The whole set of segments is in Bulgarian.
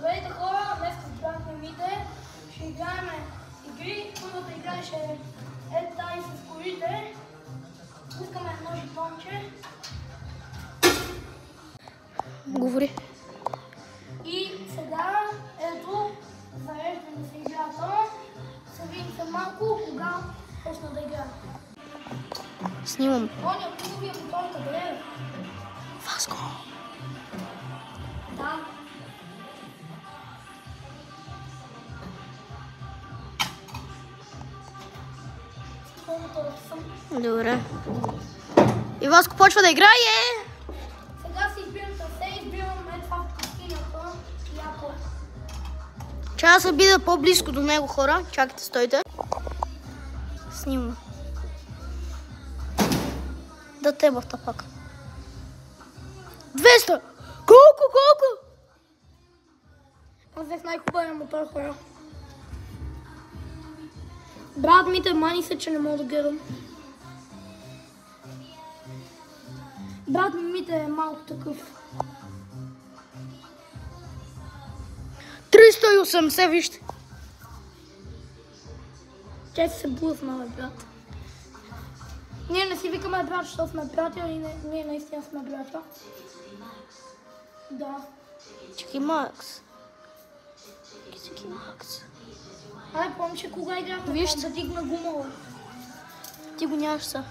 Здравейте хора, днес разбрахме мите. Ще играем игри. Първата игра ще е тази с колите. Пускаме едно жетонче. Говори. И сега, ето, зареждаме се играта. Се видим се малко, кога почна да играем. Снимам. Оня, хубавия бутон къде е? Васко. Да. Добре. И Васко почва да играе. Сега си избирам трасе, избираме това в пустинята. Яко е. Че аз се бида по-близко до него, хора. Чакайте, стойте. Снимам. Да те бахта пак. 200! Колко? Аз взех най-хубавия мотор, хора. Брат ми те мани се, че не мога да гледам. Брат ми те е малко такъв. 380, вижте. Че се блъсна, бе, брат. Ние не си викаме брат, защото сме приятели и ние наистина сме брата. Да. Чакай, Макс. Макс. Ай, помниш кога играхме? Вижте. Да дигна гумала. Ти го нямаш са.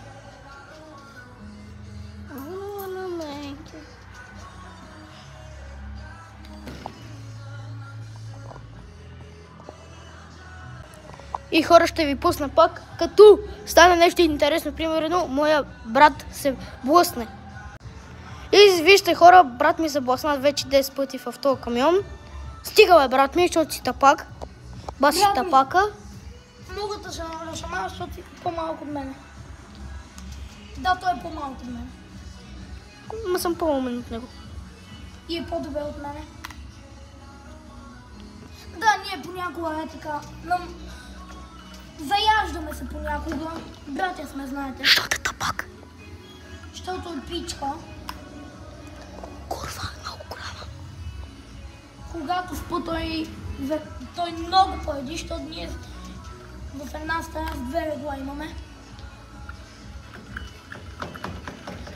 И хора, ще ви пусна пак, като стане нещо интересно. Примерно, моя брат се блъсне. И вижте, хора, брат ми се блъсна вече 10 пъти в този камион. Стига, бе, брат ми, защото си тапак. Баси тапака. Мога да се нашамава, защото си по-малко от мене. Да, той е по-малко от мене. Ма съм по-умен от него. И е по-добре от мене. Да, ние понякога е така. Заяждаме се понякога. Братя сме, знаете. Защото е тапак. Защото е пичка. Курва, много голяма. Когато спа той много поеди, защото ние в една стая с 2 легла имаме.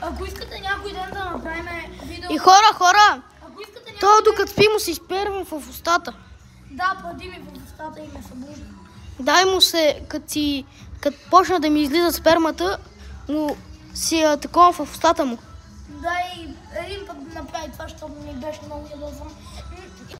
Ако искате някой ден да направим видео... И хора! Ако искате някой То ден... докато спи му се изперва в устата. Да, пади ми в устата и ме събужда. Дай му се, като почна да ми излиза спермата, му си атакувам в устата му. Да, и един път направи това, защото ми беше много ядосан.